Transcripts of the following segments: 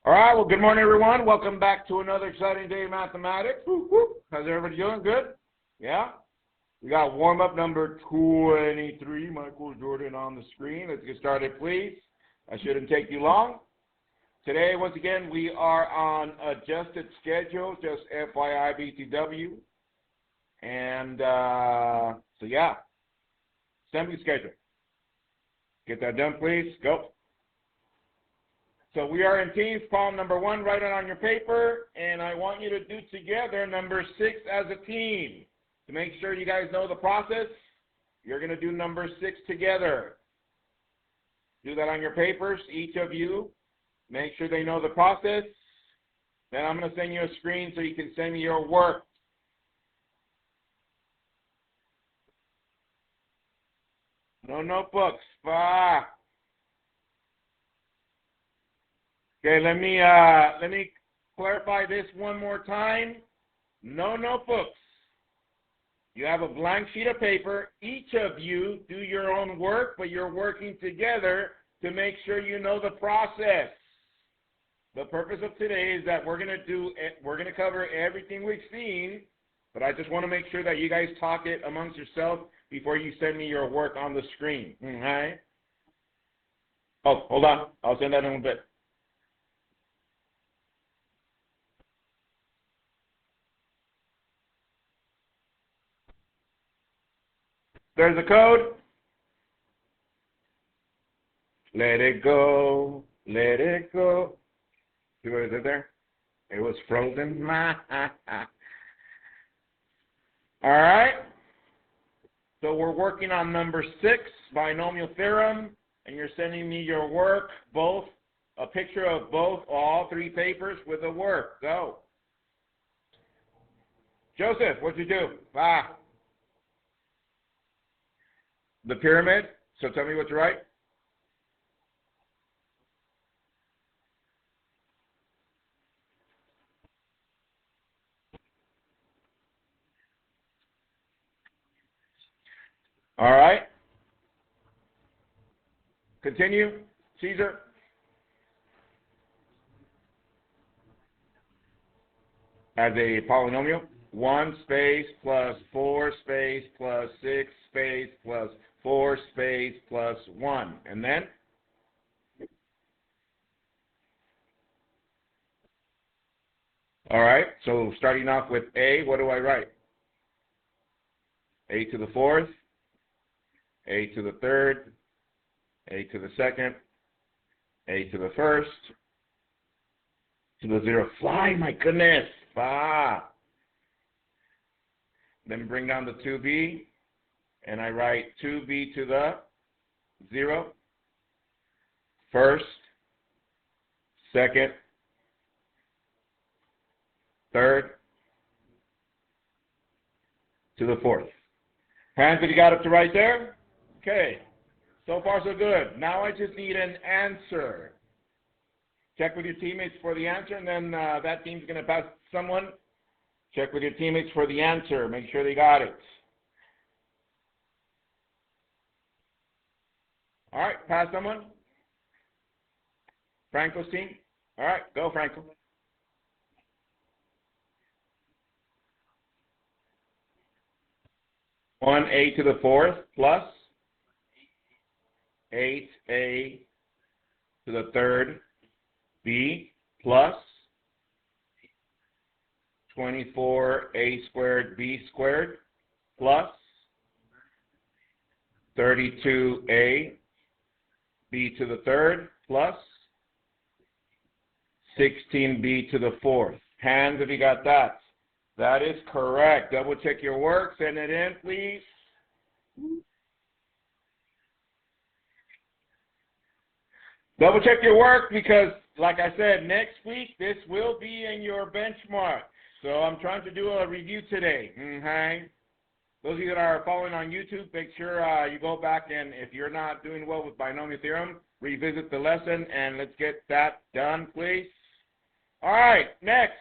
All right, well, good morning, everyone. Welcome back to another exciting day of mathematics. Whoop, whoop. How's everybody doing? Good? Yeah? We got warm-up number 23, Michael Jordan on the screen. Let's get started, please. I shouldn't take you long. Today, once again, we are on adjusted schedule, just FYI BTW. And so, yeah, assembly schedule. Get that done, please. Go. So we are in teams, problem number 1, write it on your paper, and I want you to do together number 6 as a team. To make sure you guys know the process, you're going to do number 6 together. Do that on your papers, each of you. Make sure they know the process. Then I'm going to send you a screen so you can send me your work. No notebooks. Okay, let me clarify this one more time. No notebooks. You have a blank sheet of paper. Each of you do your own work, but you're working together to make sure you know the process. The purpose of today is that we're going to cover everything we've seen, but I just want to make sure that you guys talk it amongst yourselves before you send me your work on the screen. Okay? Oh, hold on. I'll send that in a bit. There's the code. Let it go. Let it go. See what I did there? It was frozen. All right. So we're working on number 6, binomial theorem, and you're sending me your work, both, a picture of both, all 3 papers with the work. Go. Joseph, what'd you do? The pyramid. So tell me what to write. All right. Continue. Caesar. As a polynomial. 1 space plus 4 space plus 6 space plus 4 space plus 1. And then? All right. So starting off with A, what do I write? A to the 4th, A to the 3rd, A to the 2nd, A to the 1st, to the 0th. Fly, my goodness. Then bring down the 2b, and I write 2b to the 0, 1st, 2nd, 3rd, to the 4th. Hands if you got up to right there? Okay. So far, so good. Now I just need an answer. Check with your teammates for the answer, and then that team's going to pass someone. Check with your teammates for the answer. Make sure they got it. All right, pass someone. Franco's team. All right, go, Franco. One A to the 4th plus 8A to the 3rd B plus 24A squared B squared plus 32A B to the 3rd plus 16B to the 4th. Hands if you got that. That is correct. Double check your work. Send it in, please. Double check your work because, like I said, next week this will be in your benchmark. So I'm trying to do a review today. Okay? Those of you that are following on YouTube, make sure you go back and if you're not doing well with binomial theorem, revisit the lesson and let's get that done, please. All right, next.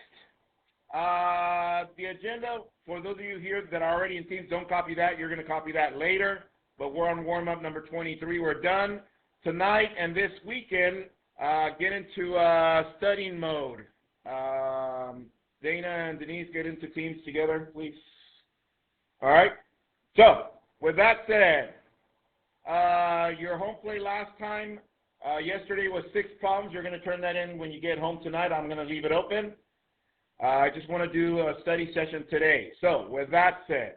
The agenda, for those of you here that are already in teams, don't copy that. You're going to copy that later. But we're on warm-up number 23. We're done. Tonight and this weekend, get into studying mode. Dana and Denise, get into teams together, please. All right. So, with that said, your home play last time, yesterday was 6 problems. You're going to turn that in when you get home tonight. I'm going to leave it open. I just want to do a study session today. So, with that said,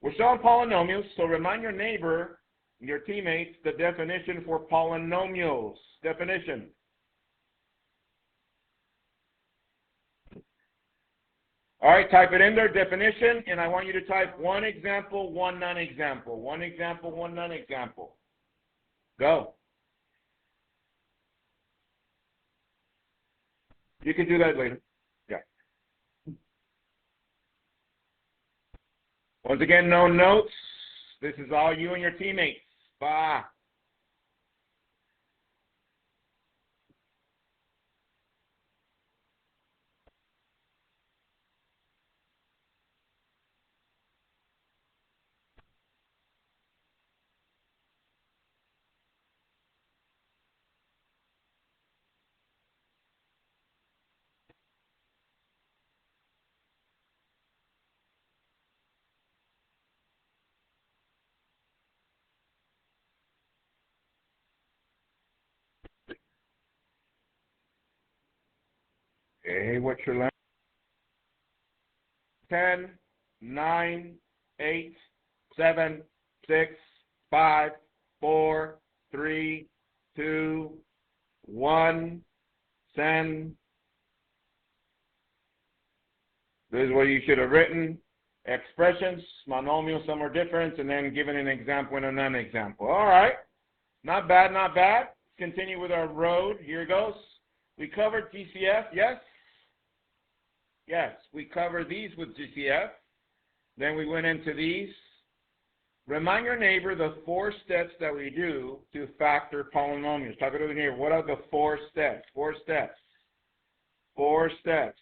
we're showing polynomials, so remind your neighbor, your teammates, the definition for polynomials. Definition. All right, type it in there, definition, and I want you to type one example, one non-example. One example, one non-example. Go. You can do that later. Yeah. Once again, no notes. This is all you and your teammates. Bye. Okay, what's your length? 10, 9, 8, 7, 6, 5, 4, 3, 2, 1, send. This is what you should have written. Expressions, monomial, some are different, and then given an example and a non-example. All right. Not bad, not bad. Let's continue with our road. Here goes. We covered GCF, yes? Yes, we covered these with GCF. Then we went into these. Remind your neighbor the 4 steps that we do to factor polynomials. Talk to the neighbor. What are the 4 steps? 4 steps. 4 steps.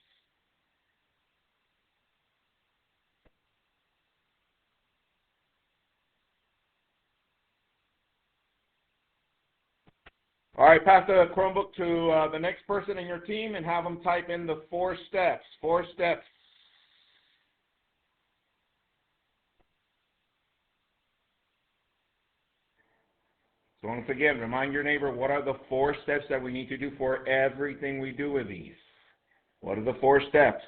All right, pass the Chromebook to the next person in your team and have them type in the 4 steps. 4 steps. So once again, remind your neighbor, what are the 4 steps that we need to do for everything we do with these? What are the 4 steps?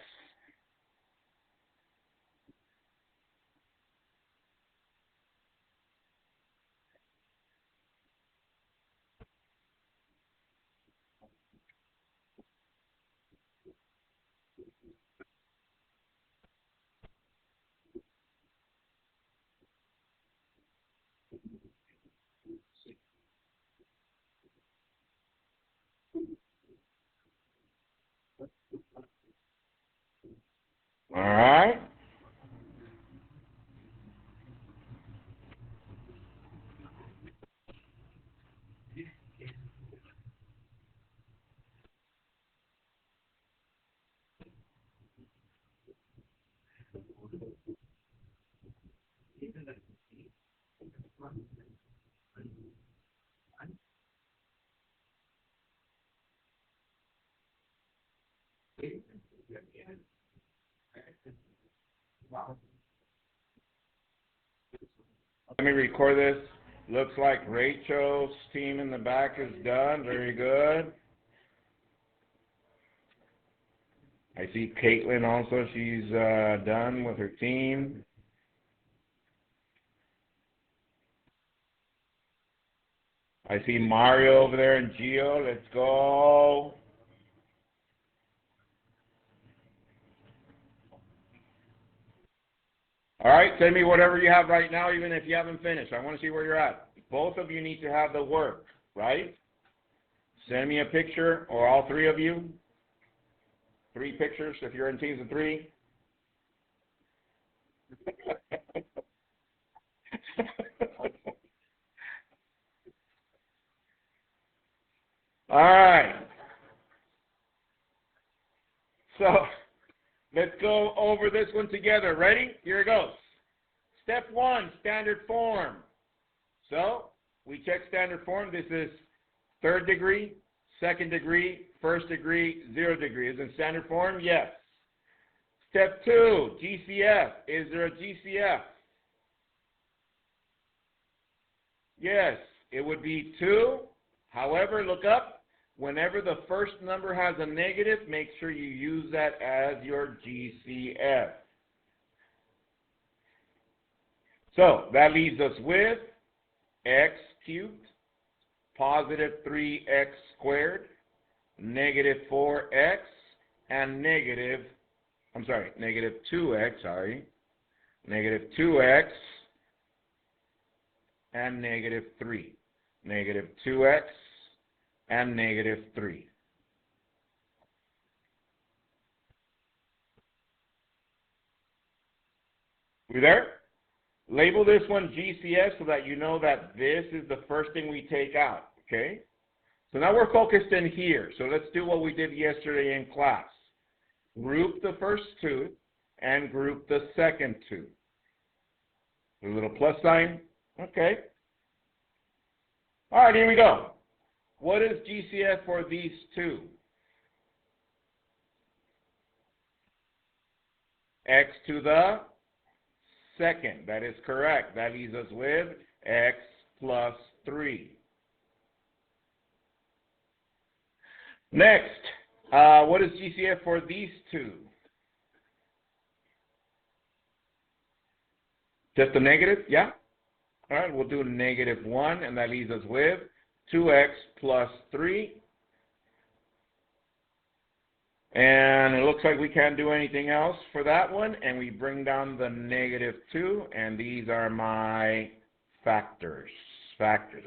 All right. Let me record this. Looks like Rachel's team in the back is done. Very good. I see Caitlin also. She's done with her team. I see Mario over there and Gio. Let's go. All right, send me whatever you have right now, even if you haven't finished. I want to see where you're at. Both of you need to have the work, right? Send me a picture, or all 3 of you. 3 pictures if you're in teams of 3. All right. So let's go over this one together. Ready? Here it goes. Step 1, standard form. So we check standard form. This is third degree, second degree, first degree, 0 degree. Is it in standard form? Yes. Step 2, GCF. Is there a GCF? Yes, it would be 2. However, look up. Whenever the first number has a negative, make sure you use that as your GCF. So that leaves us with x cubed, positive 3x squared, negative 4x, and negative 2x, negative 2x, and negative 3. Negative 2x and negative 3. We there? Label this one GCF so that you know that this is the first thing we take out, okay? So now we're focused in here. So let's do what we did yesterday in class. Group the first two and group the second two. A little plus sign, okay. All right, here we go. What is GCF for these two? X to the second. That is correct. That leaves us with x plus 3. Next, what is GCF for these two? Just a negative? Yeah? All right, we'll do negative 1, and that leaves us with 2x plus 3. And it looks like we can't do anything else for that one, and we bring down the negative 2, and these are my factors.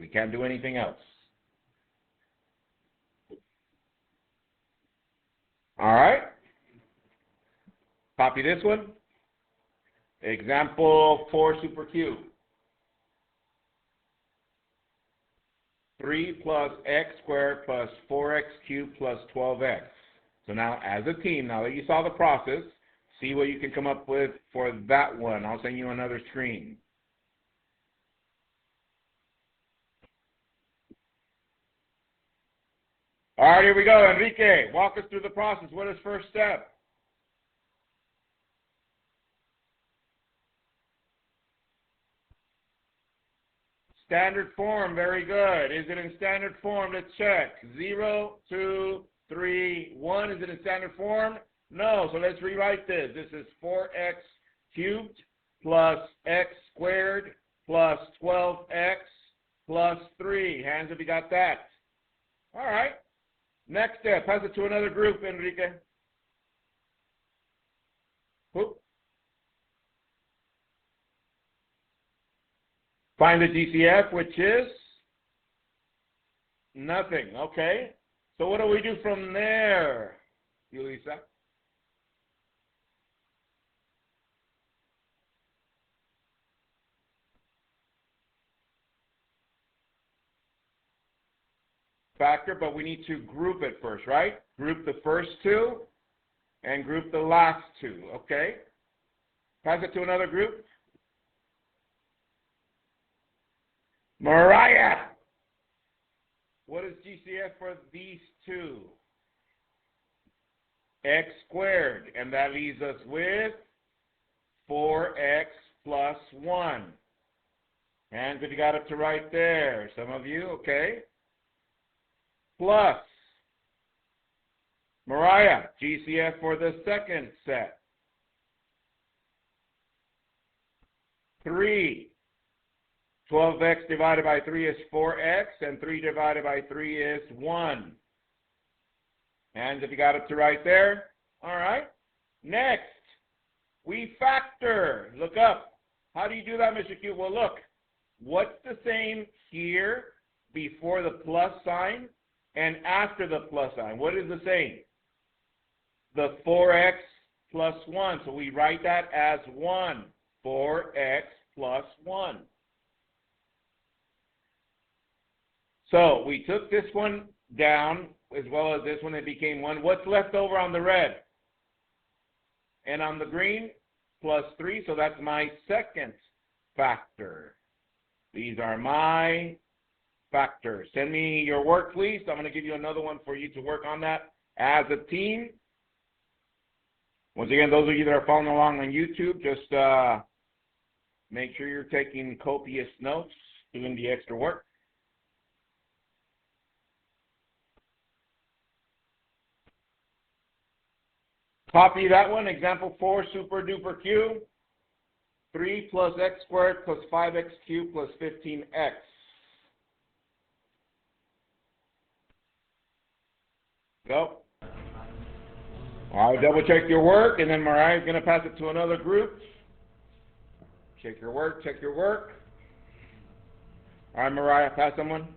We can't do anything else. All right. Copy this one. Example 4 super cube. 3 plus x squared plus 4x cubed plus 12x. So now, as a team, now that you saw the process, see what you can come up with for that one. I'll send you another screen. All right, here we go. Enrique, walk us through the process. What is first step? Standard form, very good. Is it in standard form? Let's check. 0, 2, 3, 1. Is it in standard form? No, so let's rewrite this. This is 4x cubed plus x squared plus 12x plus 3. Hands if you got that. All right. Next step. Pass it to another group, Enrique. Who? Find the GCF, which is nothing. Okay. So what do we do from there, Yulisa? Factor, but we need to group it first, right? Group the first two and group the last two. Okay. Pass it to another group. Mariah, what is GCF for these two? X squared, and that leaves us with 4x plus 1. Hands if you got up to right there. Some of you, okay? Plus, Mariah, GCF for the second set. 3. 12x divided by 3 is 4x, and 3 divided by 3 is 1. Hands if you got up to right there. All right. Next, we factor. Look up. How do you do that, Mr. Q? Well, look. What's the same here before the plus sign and after the plus sign? What is the same? The 4x plus 1. So we write that as 1. 4x plus 1. So we took this one down as well as this one. It became 1. What's left over on the red? And on the green, plus 3. So that's my second factor. These are my factor. Send me your work, please. I'm going to give you another one for you to work on that as a team. Once again, those of you that are following along on YouTube, just make sure you're taking copious notes, doing the extra work. Copy that one. Example 4, super duper Q. 3 plus x squared plus 5x cubed plus 15x. Go. All right, double check your work, and then Mariah's going to pass it to another group. Check your work, check your work. All right, Mariah, pass someone.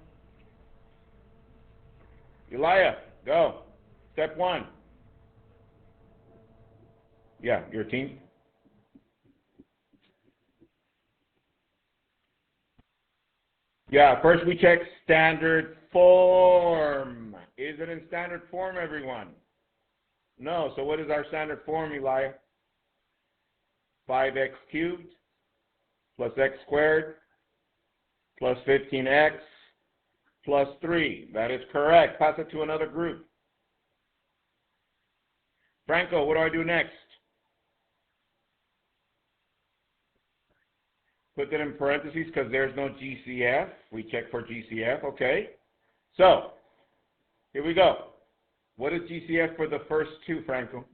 Elia, go. Step 1. Yeah, your team. Yeah, first we check standard form. Is it in standard form, everyone? No, so what is our standard form, Elia? 5x cubed plus x squared plus 15x plus 3. That is correct. Pass it to another group. Franco, what do I do next? Put that in parentheses because there's no GCF. We check for GCF, okay? So, here we go. What is GCF for the first two, Franco?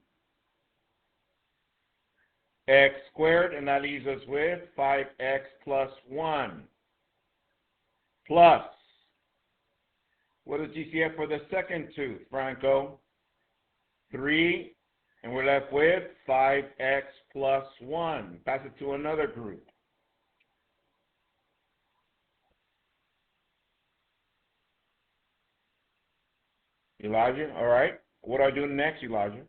X squared, and that leaves us with 5x plus 1. Plus, what is GCF for the second two, Franco? 3, and we're left with 5x plus 1. Pass it to another group. Elijah, all right. What do I do next, Elijah?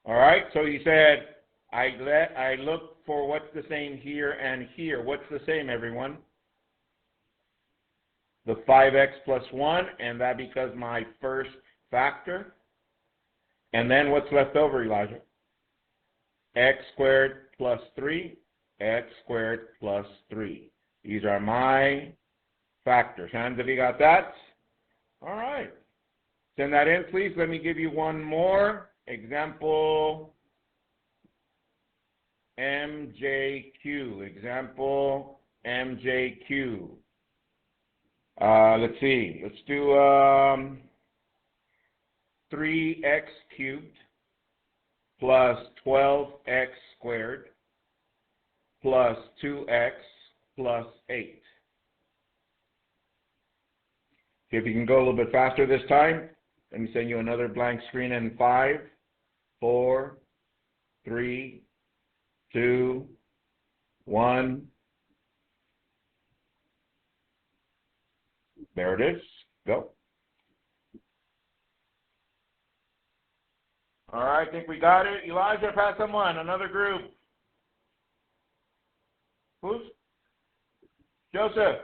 All right, so you said, I look for what's the same here and here. What's the same, everyone? The 5x plus 1, and that becomes my first factor. And then what's left over, Elijah? X squared plus 3, x squared plus 3. These are my factors. Hands, have you got that? All right. Send that in, please. Let me give you one more. Example MJQ. Example MJQ. Let's see. Let's do 3x cubed plus 12x squared plus 2x plus 8. See if you can go a little bit faster this time. Let me send you another blank screen in 5, 4, 3, 2, 1. There it is. Go. All right, I think we got it. Elijah, pass someone. Another group. Who's? Joseph.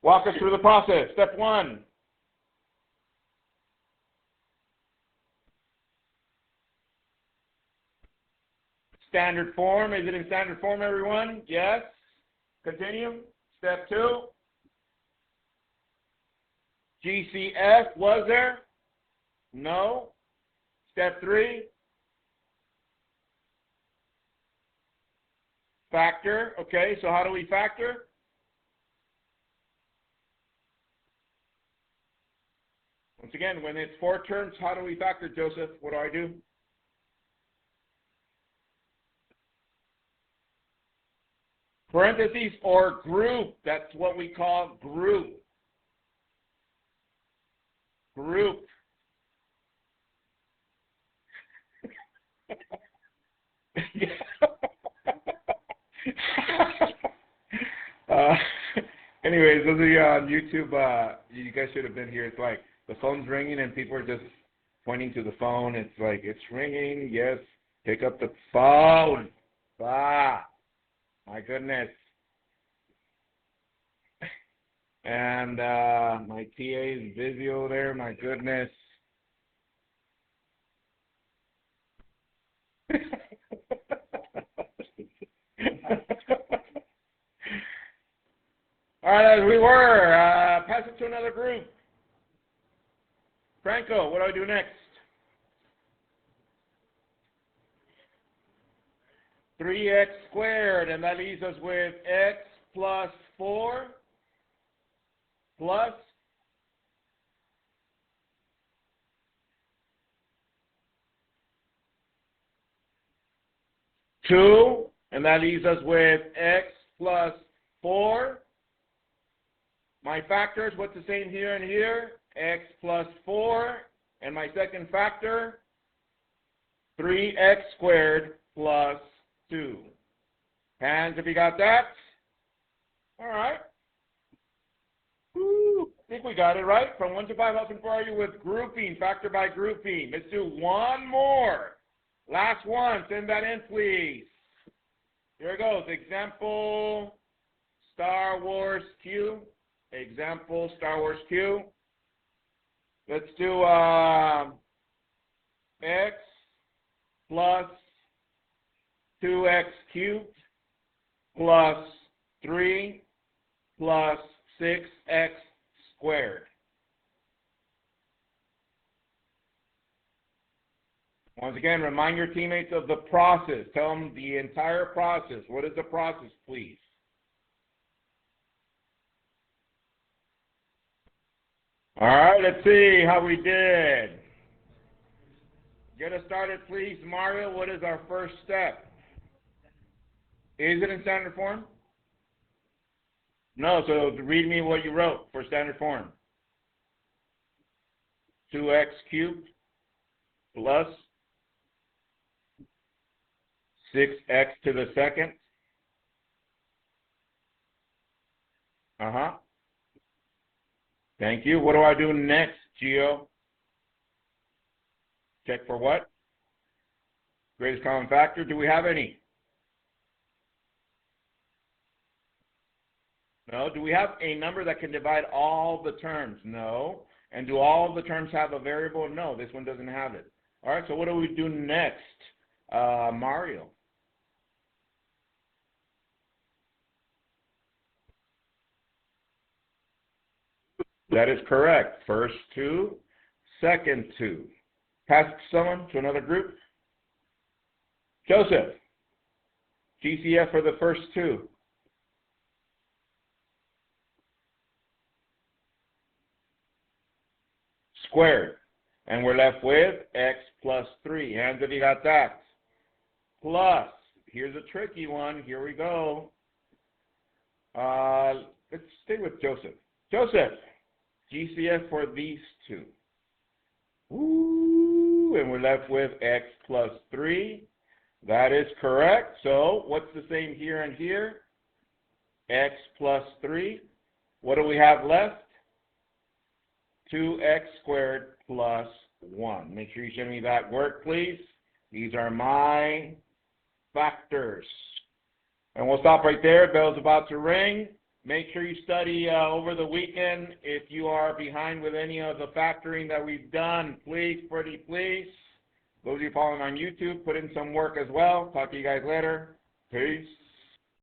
Walk us through the process. Step 1. Standard form. Is it in standard form, everyone? Yes. Continue. Step 2. GCF, was there? No. Step 3. Factor. Okay, so how do we factor? Once again, when it's 4 terms, how do we factor, Joseph? What do I do? Parentheses or group. That's what we call group. Group. Anyways, those of you on YouTube, you guys should have been here. It's like the phone's ringing and people are just pointing to the phone. It's like, it's ringing. Yes, pick up the phone. Ah, my goodness. And my TA is busy over there. My goodness. All right, as we were, pass it to another group. Franco, what do I do next? 3x squared, and that leaves us with x plus 4 plus 2, and that leaves us with x plus 4. My factors, what's the same here and here? X plus 4, and my second factor, 3x squared plus 2. Hands if you got that. All right. Woo. I think we got it right. From 1 to 5, how far are you with grouping, factor by grouping? Let's do one more. Last one. Send that in, please. Here it goes. Example, Star Wars Q. Example, Star Wars Q. Let's do x plus 2x cubed plus 3 plus 6x squared. Once again, remind your teammates of the process. Tell them the entire process. What is the process, please? All right, let's see how we did. Get us started, please. Mario, what is our first step? Is it in standard form? No, so read me what you wrote for standard form. 2x cubed plus 6x to the second. Thank you. What do I do next, Gio? Check for what? Greatest common factor. Do we have any? No. Do we have a number that can divide all the terms? No. And do all of the terms have a variable? No, this one doesn't have it. All right, so what do we do next? Mario. That is correct. First 2, second 2. Pass it to someone, to another group. Joseph. GCF for the first 2. Squared. And we're left with x plus 3. Hands if you got that. Plus, here's a tricky one. Here we go. Let's stay with Joseph. Joseph, GCF for these 2. Ooh, and we're left with x plus 3. That is correct. So what's the same here and here? X plus 3. What do we have left? 2x squared plus 1. Make sure you send me that work, please. These are my factors. And we'll stop right there. Bell's about to ring. Make sure you study over the weekend. If you are behind with any of the factoring that we've done, please, pretty please. Those of you following on YouTube, put in some work as well. Talk to you guys later. Peace.